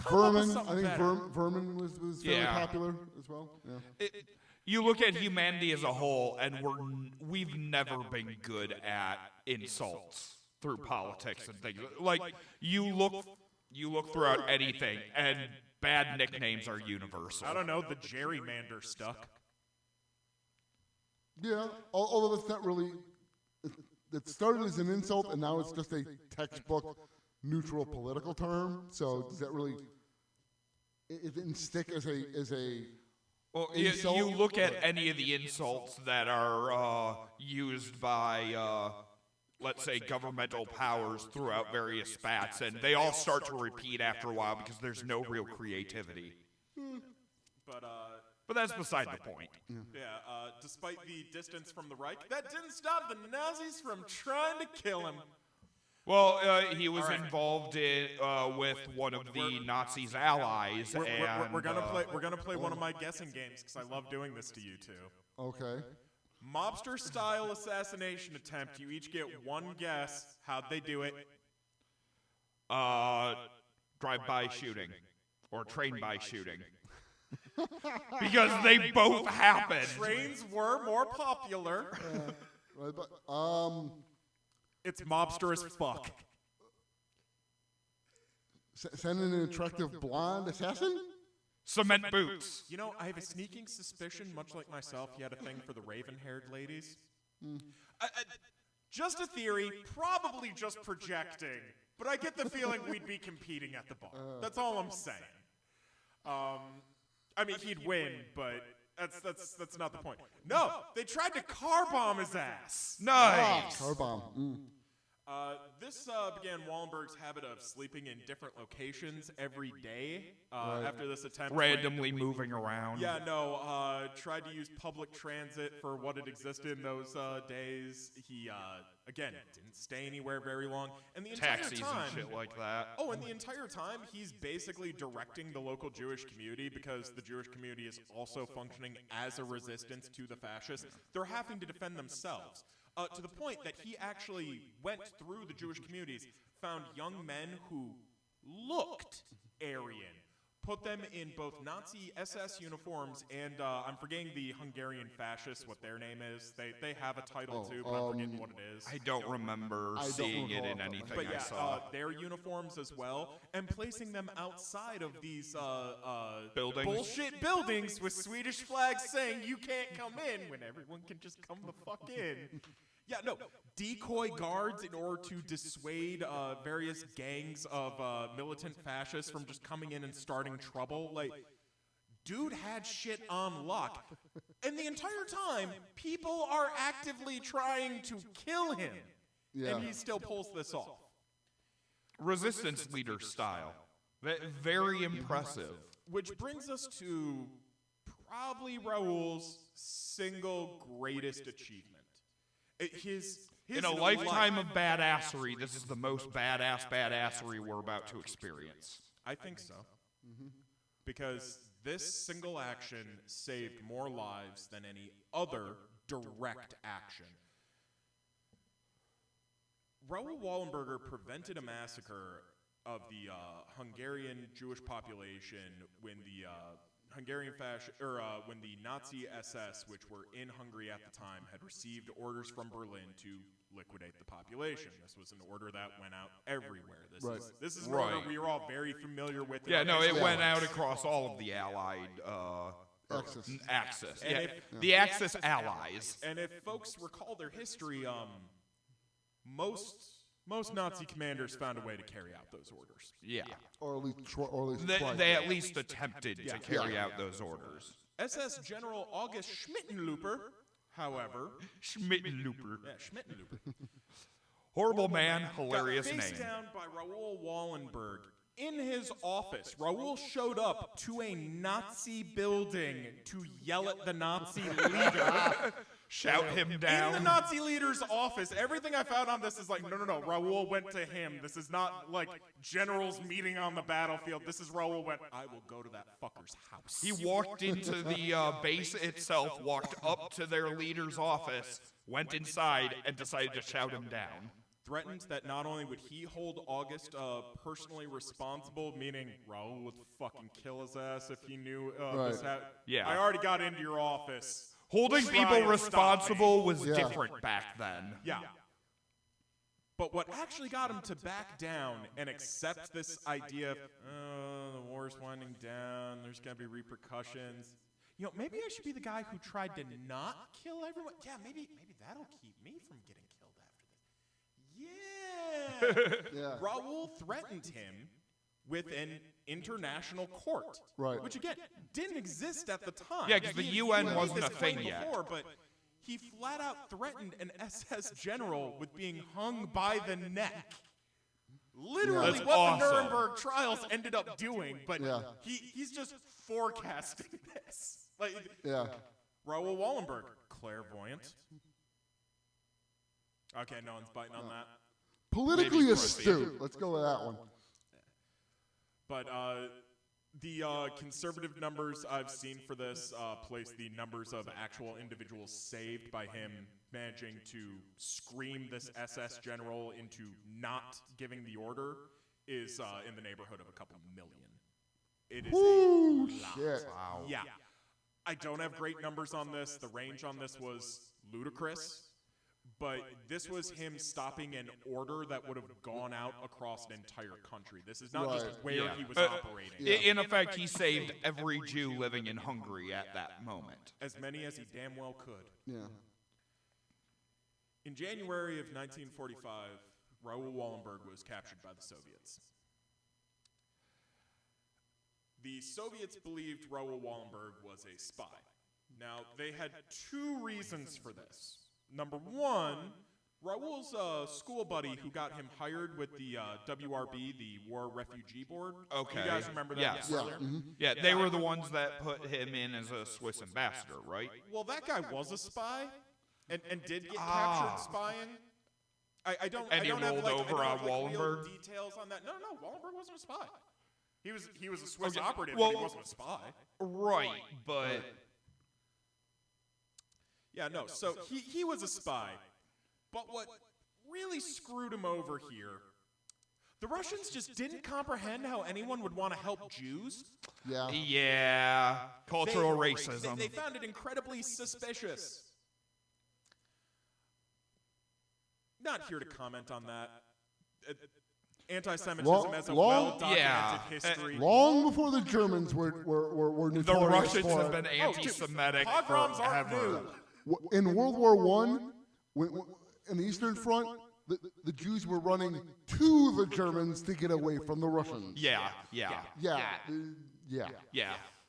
Vermin, something I think better. Vermin was very Yeah. popular as well. Yeah. You look at humanity as a whole, and we've never been good at insults through politics and things. Like you look throughout anything, and bad nicknames are universal. I don't know, the gerrymander stuck. Yeah, although that's not really. It started as an insult, and now it's just a textbook neutral political term. So does that really? It didn't stick as a. Well, insult? you look at any of the insults that are used by, let's say, governmental powers throughout various spats, and they all start to repeat after a while because there's no real creativity. But that's beside the point. Despite the distance from the Reich, that didn't stop the Nazis from trying to kill him. Well, he was involved with one of the Nazis' allies. We're gonna play one of my guessing games because I love doing this to you two. Okay. Mobster-style assassination attempt. You each get one guess. How'd they do it? Drive-by shooting. Or train-by shooting. Because they both happened. Trains were more popular. Right, but It's mobster as fuck. send in an attractive blonde assassin. Cement boots. You know, I have a sneaking suspicion, much like myself, he had a thing for the raven-haired ladies. Just a theory, probably just projecting, but I get the feeling we'd be competing at the bar. That's all I'm saying. I mean, he'd win, but that's not the point. No, they tried to car bomb his ass. Nice. Car bomb. This began Wallenberg's habit of sleeping in different locations every day after this attempt. Randomly moving around. Yeah, no, tried to use public transit for what had existed in those days. He, again, didn't stay anywhere very long. And the entire Taxis time, and shit like that. Oh, and the entire time, he's basically directing the local Jewish community because the Jewish community is also functioning as a resistance to the fascists. They're having to defend themselves. To the point that he actually went through the Jewish communities, found young men who looked Aryan, put them in both Nazi SS uniforms and I'm forgetting the Hungarian fascists, what their name is. They have a title too, but I'm forgetting what it is. I don't remember seeing it in anything But I yeah, saw. their uniforms as well, and placing them outside of these Buildings? bullshit buildings with Swedish flags saying you can't come in when everyone can just come the fuck in. Yeah, no, decoy guards in order to dissuade various gangs of militant fascists from just coming in and starting trouble. Like, dude had shit on lock. And the entire time, people are actively trying to kill him. Yeah. And he still pulls this off. Resistance leader style. Very impressive. Which brings us to probably Raoul's single greatest achievement. His In a lifetime of badassery, this is the most badassery we're about to experience. I think so. Because this single action saved more lives than any other direct action. Raoul Wallenberg prevented a massacre of the Hungarian Jewish population when the when the Nazi SS, which were in Hungary at the time, had received orders from Berlin to liquidate the population. This was an order that went out everywhere. This is an order we are all very familiar with. Yeah, no, it went out across all of the Allied Axis. And Yeah, the Axis allies. And if folks recall their history, most Nazi commanders found a way to carry out those orders. Yeah. Or at least tried. They at least attempted to carry out those orders. SS General August Schmittenlooper, however, Schmittenlooper. Schmittenlooper, Horrible man, hilarious got name. faced down by Raoul Wallenberg. In his office, Raoul showed up to a Nazi building to yell at the Nazi leader. Shout him In the down. Nazi leader's office, everything I found on this is like, no, Raoul went to him. This is not like generals meeting on the battlefield. This is Raoul went, I will go to that fucker's house. He walked into the base itself, walked up to their leader's office, went inside, and decided to shout him down. threatened that not only would he hold August personally responsible, meaning Raul would fucking kill his ass if he knew this happened. Yeah. I already got into your office. Holding Try people and stop responsible me. was different back then. Yeah. But what actually got him to back down and accept this idea of, the war's winding down, there's going to be repercussions. You know, maybe I should be the guy who tried to not kill everyone. Yeah, maybe that'll keep me from getting killed after this. Yeah. Raul threatened him with an international court. Right. Which, again, didn't exist at the time. Yeah, because the UN wasn't a thing yet. Before, but he flat out threatened an SS general with being hung by the neck. Literally That's what awesome. the Nuremberg trials ended up doing, but he's just forecasting this. Like, Raoul Wallenberg, clairvoyant. Okay, no one's biting on that. Politically astute. Let's go with that one. But the conservative numbers I've seen for this place the numbers of actual individuals saved by him managing to scream this SS general into not giving the order is in the neighborhood of a couple million. It is a lot. Shit. Wow. Yeah. I don't have great numbers on this. The range on this was ludicrous. But this was him stopping an order that would have gone out across an entire country. This is not just where he was operating. In effect, he saved every Jew living in Hungary at that moment. As many as he damn well could. Yeah. In January of 1945, Raoul Wallenberg was captured by the Soviets. The Soviets believed Raoul Wallenberg was a spy. Now, they had two reasons for this. Number one, Raoul's school buddy who got him hired with the WRB, the War Refugee Board. Okay. You guys remember that? Yes. Yeah, they were the ones that put him in as a Swiss ambassador, right? Well, that guy was a spy and did get captured spying. I don't And he have rolled over on real Wallenberg? details on that. No, Wallenberg wasn't a spy. He was a Swiss Okay, operative, well, but he wasn't a spy. Right, but... Yeah, no, so he was a spy. But what really screwed him over here, the Russians just didn't comprehend how anyone would want to help Jews. Yeah. Yeah, cultural racism. They found it incredibly suspicious. Not here to comment on that. Anti-Semitism as a well-documented history. Long before the Germans were notorious The Russians for have been anti-Semitic pogroms aren't forever. new. In World War I, in the Eastern Front, the Jews were running to the Germans to get away from the Russians. Yeah.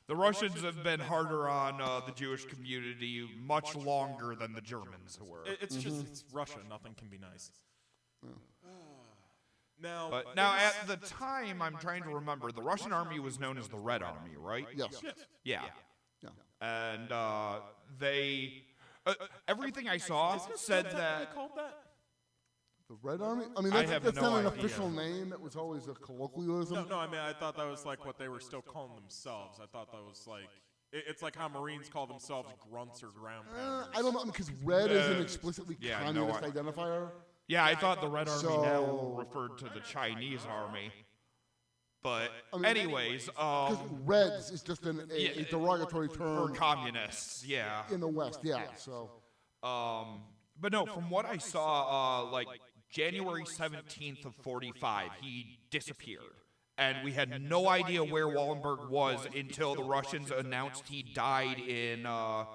The Russians have been harder on the Jewish community much longer than the Germans were. It's just it's Russia. Nothing can be nice. Now At the time, I'm trying to remember, the Russian army was known as the Red Army, right? Yes. Yeah. And they... everything I saw said that... called that? The Red Army? I mean, I that's, have that's no not an idea. official name. That was always a colloquialism. No, I mean, I thought that was like what they were still calling themselves. I thought that was like... It's like how Marines call themselves grunts or ground pounders. I don't know, because red is an explicitly communist identifier. Yeah, I thought the Red Army So- now referred to the Chinese army. But anyways, Because Reds is just a derogatory for term communists, yeah. in the West, yeah. So, But no, from what I saw, like January 17th of 45, he disappeared. And we had no idea where Wallenberg was until the Russians announced he died in the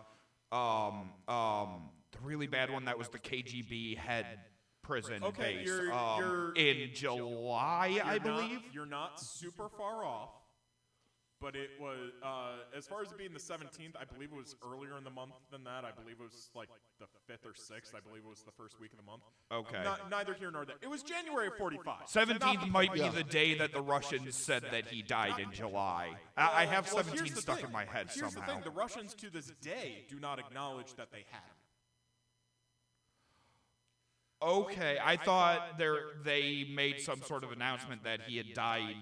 really bad one that was the KGB head prison base in July, I believe. You're not super far off, but it was, as far as it being the 17th, I believe it was earlier in the month than that. I believe it was like the 5th or 6th. I believe it was the first week of the month. Okay. Neither here nor there. It was January of 45. 17th might be the day that the Russians said that he died in July. I have Well, 17 here's the stuck thing. in my head Here's somehow. the thing. The Russians to this day do not acknowledge that they had him. Okay, I thought they made some sort of announcement that he had died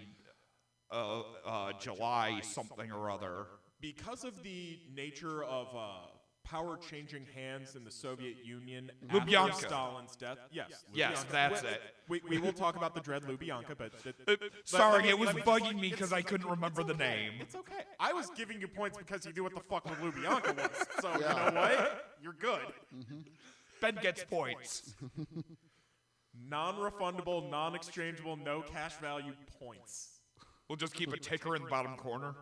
July something or other. Because of the nature of power changing hands in the Soviet Union Lubyanka. after Stalin's death. Yes. Yes, Lubyanka. that's We will talk about the dread Lubyanka, but Sorry, let it was me just- bugging me because I couldn't remember the name. It's okay. I was giving you points because you knew what the fuck the Lubyanka was. So Yeah. you know what? You're good. Ben gets points. Non-refundable, non-exchangeable, no cash value points. We'll just keep a ticker in the bottom corner.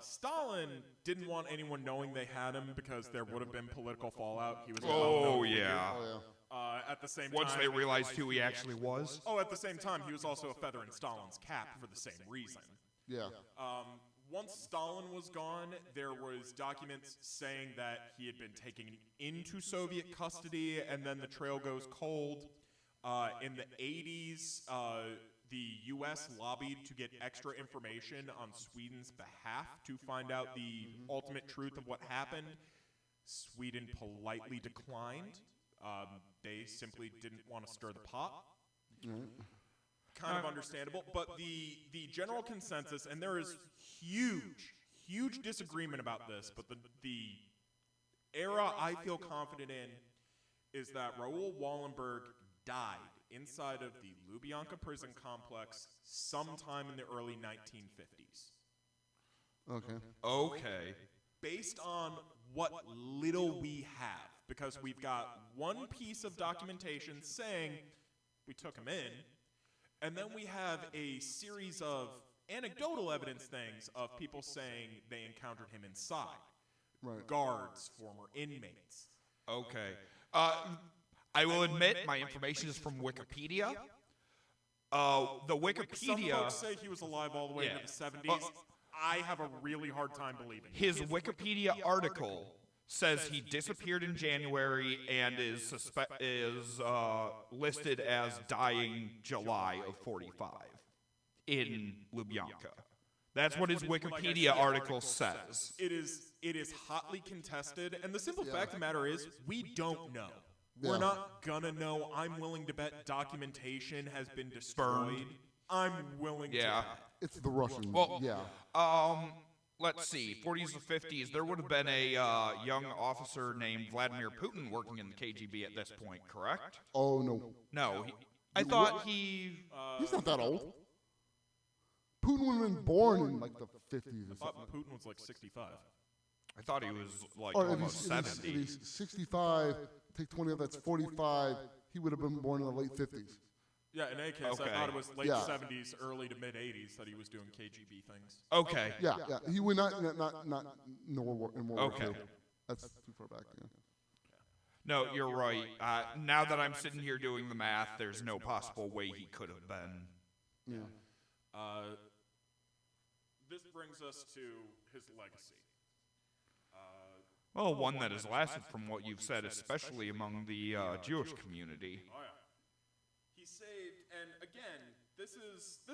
Stalin didn't want anyone knowing they had him because there would have been political fallout. He was a Oh, well-known figure. yeah. Oh, yeah. At the same Once time, they realized who he actually was. at the same time, he was also a feather in Stalin's cap for the same reason. Yeah. Once Stalin was gone, there was documents saying that he had been taken into Soviet custody, and then the trail goes cold. In the 80s, the U.S. lobbied to get extra information on Sweden's behalf to find out the ultimate truth of what happened. Sweden politely declined. They simply didn't want to stir the pot. Kind of understandable, but the general consensus, and there is huge disagreement about this, but the era I feel confident in is that Raoul Wallenberg died inside of the Lubyanka prison complex sometime in the early 1950s. Okay. Okay. Based on what little we have, because we've got one piece of documentation saying we took him in, and then we have a series of anecdotal evidence things of people saying they encountered him inside. Right. Guards, former inmates. Okay. I will admit my information is from Wikipedia. The Some Wikipedia, folks say he was alive all the way into the 70s. I have a really hard time believing it. his Wikipedia article says he disappeared in January and is listed as dying July of 45 in Lubyanka. That's what his Wikipedia article says. It is hotly contested, and the simple fact of the matter is, we don't know. We're Yeah. not gonna know. I'm willing to bet documentation has been destroyed. Burned. I'm willing Yeah. to bet. It's the Russians. Well, yeah. Let's see, 40s or 50s, there would have been a young officer named Vladimir Putin working in the KGB at this point, correct? Oh, no. No, I thought he... He's not that old. Putin would have been born in like the 50s or I thought something. Putin was like 65. I thought he was like Or if almost he's, if 70. he's 65, take 20 of that's 45, he would have been born in the late 50s. Yeah, in any case, Okay. I thought it was late Yeah. 70s, early to mid 80s that he was doing KGB things. Okay. Yeah, yeah. He would not in World War Okay. II. That's too far back. Yeah. No, you're right. Now that I'm sitting here doing the math, there's no possible way he could have been. Yeah. This brings us to his legacy. Well, one that has lasted from what you've said, especially among the Jewish community. Oh yeah. He saved, and again, this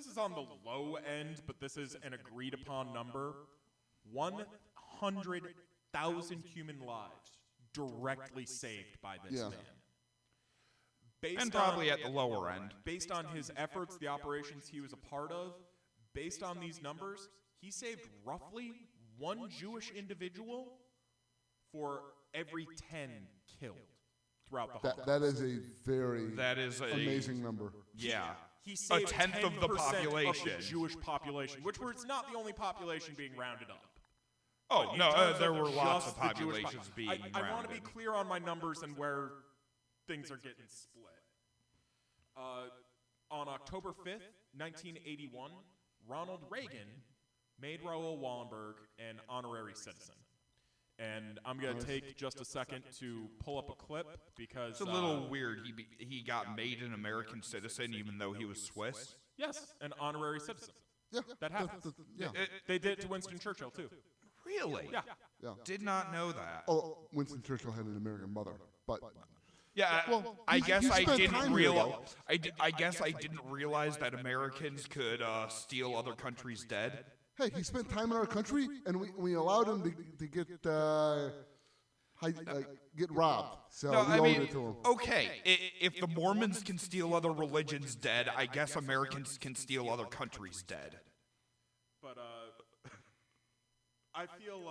is on the low end, but this is an agreed upon number. 100,000 human lives directly saved by this Yeah. man. Based And probably on, at the lower end. based on his efforts, the operations he was a part of, based on these numbers, he saved roughly one Jewish individual for every 10 killed throughout the Holocaust. That is a very That is a... amazing number. Yeah. He saved tenth of the 10% population. of the Jewish population, which was not the only population being rounded up. Oh, But no, in terms there were lots just of the Jewish populations being I want to be rounded. clear on my numbers and where things are getting split. On October 5th, 1981, Ronald Reagan made Raoul Wallenberg an honorary citizen. And I'm going to take just a second to pull up a clip because... It's a little weird. He got made an American citizen even though he was Swiss. Yes, an honorary citizen. Yeah. That happens. Yeah. They did it to Winston Churchill, too. Really? Yeah. Yeah. Did not know that. Oh, Winston Churchill had an American mother, but Yeah, Well, I he guess I spent didn't time here, realize. though. I guess I didn't realize that Americans could steal other countries' dead. hey, he spent time in our country, and we allowed him to get robbed. So No, we I owed mean, it to him. okay, if the Mormons can steal other religions' dead, I guess Americans can steal other countries' dead. But I feel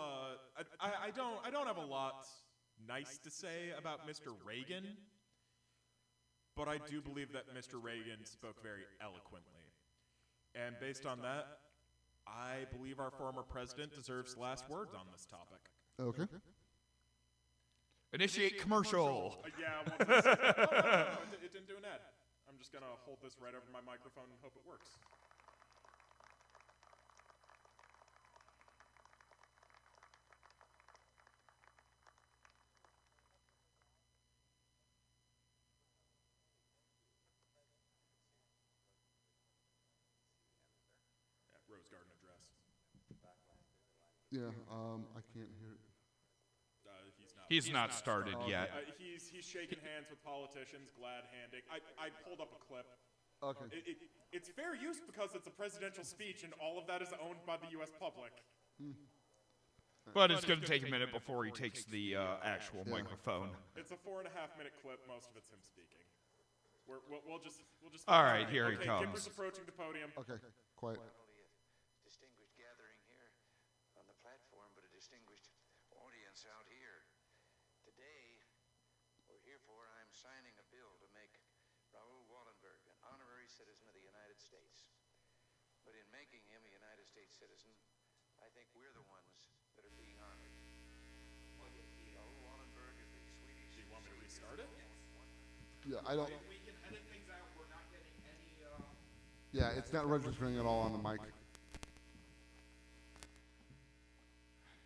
I don't have a lot nice to say about Mr. Reagan, but I do believe that Mr. Reagan spoke very eloquently. And based on that, I believe our former president deserves last words on this topic. Okay. Initiate commercial. Yeah, well, no, it didn't do an ad. I'm just gonna hold this right over my microphone and hope it works. Rose Garden address. Yeah, I can't hear it. He's not started yet. He's shaking hands with politicians, glad-handing. I pulled up a clip. Okay. It's fair use because it's a presidential speech, and all of that is owned by the U.S. public. But it's going to take a minute before he takes the actual microphone. It's a 4.5-minute clip. Most of it's him speaking. We'll just. All right, here he comes. Kipper's approaching the podium. Okay, quiet. Not only a distinguished gathering here on the platform, but a distinguished audience out here. Today, we're here for, I'm signing a bill to make Raoul Wallenberg an honorary citizen of the United States. But in making him a United States citizen, I think we're the ones that are being honored. Raoul Wallenberg is the Swedish... Do you want me to restart it? Yeah, I don't. We can edit things out. We're not getting any... Yeah, it's not registering at all on the mic.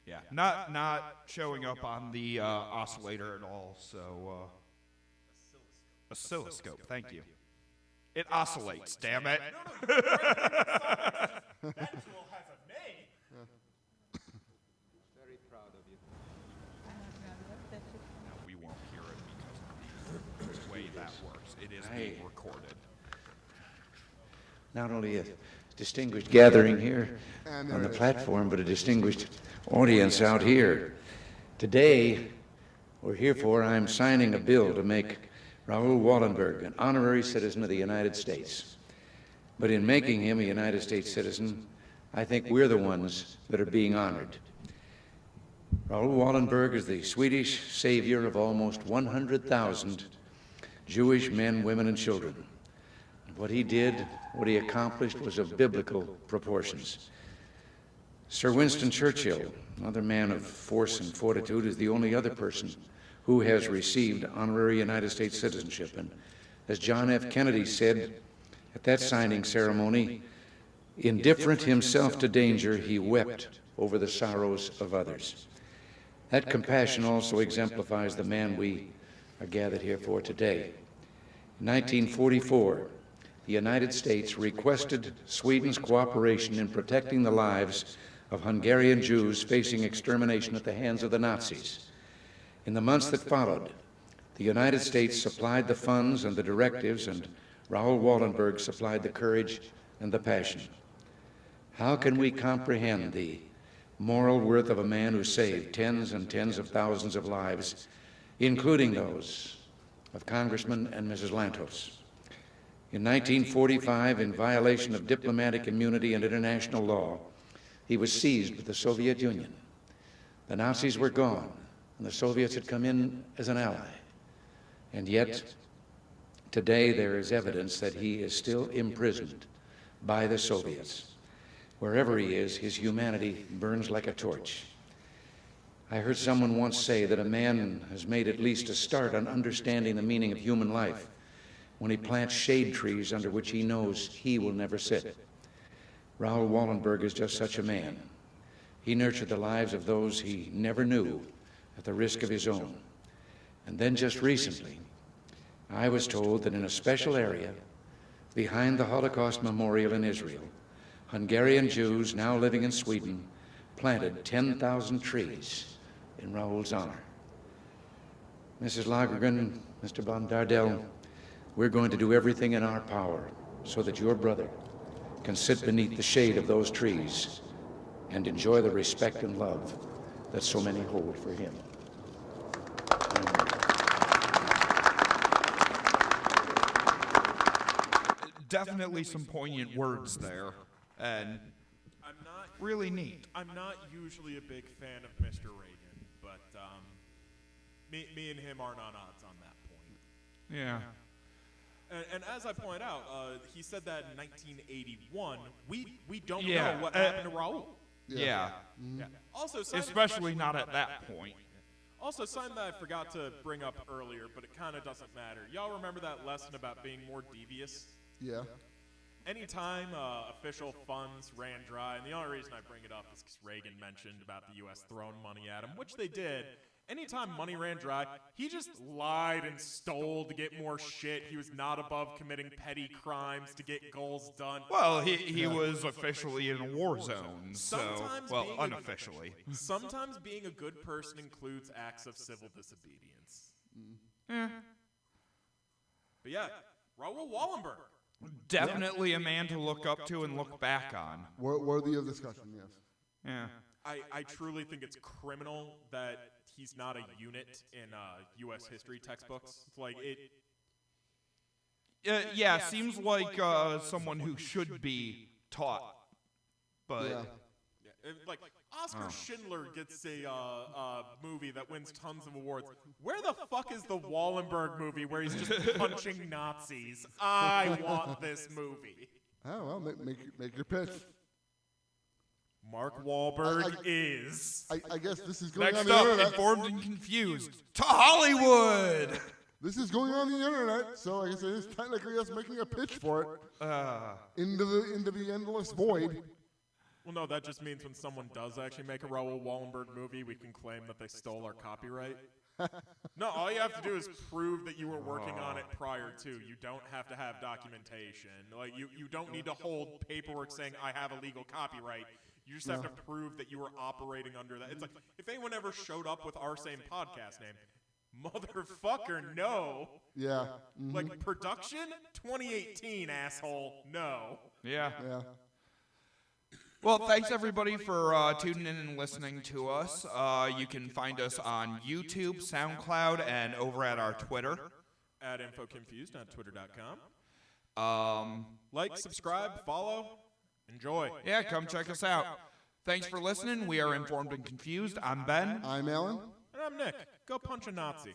Yeah, not showing up on the oscillator at all, so... Oscilloscope, thank you. It oscillates, damn it. No, you're right. That tool has a name. Very proud of you. No, we won't hear it because of the way that works. It is being recorded. Not only a distinguished gathering here on the platform, but a distinguished audience out here. Today, we're here for, I'm signing a bill to make Raoul Wallenberg an honorary citizen of the United States. But in making him a United States citizen, I think we're the ones that are being honored. Raoul Wallenberg is the Swedish savior of almost 100,000 Jewish men, women, and children. What he did, what he accomplished, was of biblical proportions. Sir Winston Churchill, another man of force and fortitude, is the only other person who has received honorary United States citizenship. And as John F. Kennedy said at that signing ceremony, indifferent himself to danger, he wept over the sorrows of others. That compassion also exemplifies the man we are gathered here for today. In 1944, the United States requested Sweden's cooperation in protecting the lives of Hungarian Jews facing extermination at the hands of the Nazis. In the months that followed, the United States supplied the funds and the directives, and Raoul Wallenberg supplied the courage and the passion. How can we comprehend the moral worth of a man who saved tens and tens of thousands of lives, including those of Congressman and Mrs. Lantos? In 1945, in violation of diplomatic immunity and international law, he was seized with the Soviet Union. The Nazis were gone, and the Soviets had come in as an ally. And yet, today there is evidence that he is still imprisoned by the Soviets. Wherever he is, his humanity burns like a torch. I heard someone once say that a man has made at least a start on understanding the meaning of human life when he plants shade trees under which he knows he will never sit. Raoul Wallenberg is just such a man. He nurtured the lives of those he never knew at the risk of his own. And then just recently, I was told that in a special area behind the Holocaust Memorial in Israel, Hungarian Jews now living in Sweden planted 10,000 trees in Raoul's honor. Mrs. Lagergren, Mr. von Dardel, we're going to do everything in our power so that your brother can sit beneath the shade of those trees and enjoy the respect and love that so many hold for him. Definitely some poignant words there, and I'm not really neat. I'm not usually a big fan of Mr. Reagan, but me and him aren't on odds on that point. Yeah. And as I point out, he said that in 1981. We don't know what happened to Raul. Yeah. Yeah. Also, Especially not at that point. Also, something that I forgot to bring up earlier, but it kind of doesn't matter. Y'all remember that lesson about being more devious? Yeah. Anytime official funds ran dry, and the only reason I bring it up is because Reagan mentioned about the U.S. throwing money at him, which they did. Anytime money ran dry, he just lied and stole to get more shit. He was not above committing petty crimes to get goals done. Well, he was officially in a war zone, so, unofficially. Sometimes being a good person includes acts of civil disobedience. But yeah, Raoul Wallenberg. Definitely a man to look up to and look back on. Worthy of discussion, yes. Yeah. I truly think it's criminal that he's not a unit in U.S. history textbooks. It's like it. Seems like someone who should be taught, but like Oscar Schindler gets a movie that wins tons of awards. Where the fuck is the Wallenberg movie where he's just punching Nazis? I want this movie. Oh well, make your pitch. Mark Wahlberg is. I guess this is going next on the up, internet. informed and confused to Hollywood. This is going on the internet, so I guess it is technically us making a pitch for it into the endless void. Well, no, that just means when someone does actually make a Raoul Wallenberg movie, we can claim that they stole our copyright. No, all you have to do is prove that you were working on it prior to. You don't have to have documentation. Like you don't need to hold paperwork saying I have a legal copyright. You just have to prove that you were operating under that. It's like, if anyone ever showed up with our same podcast name, motherfucker, no. Yeah. Mm-hmm. Like, production? 2018, asshole, no. Yeah. Yeah. Well, thanks everybody for tuning in and listening to us. You can find us on YouTube, SoundCloud, and over at our Twitter. At InfoConfused on Twitter.com. Like, subscribe, follow. Enjoy. Yeah, come check us out. Thanks for listening. We are Informed and Confused. I'm Ben. I'm Alan. And I'm Nick. Go punch a Nazi.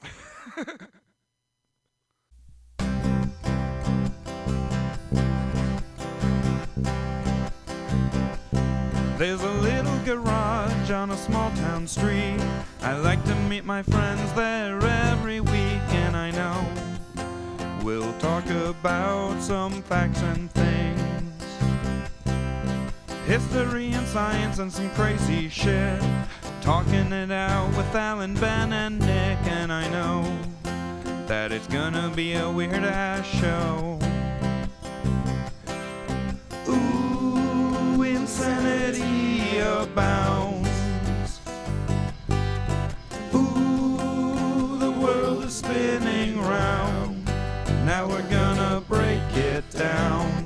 There's a little garage on a small town street. I like to meet my friends there every week, and I know we'll talk about some facts and things. History and science and some crazy shit. Talking it out with Alan, Ben, and Nick. And I know that it's gonna be a weird-ass show. Ooh, insanity abounds. Ooh, the world is spinning round. Now we're gonna break it down.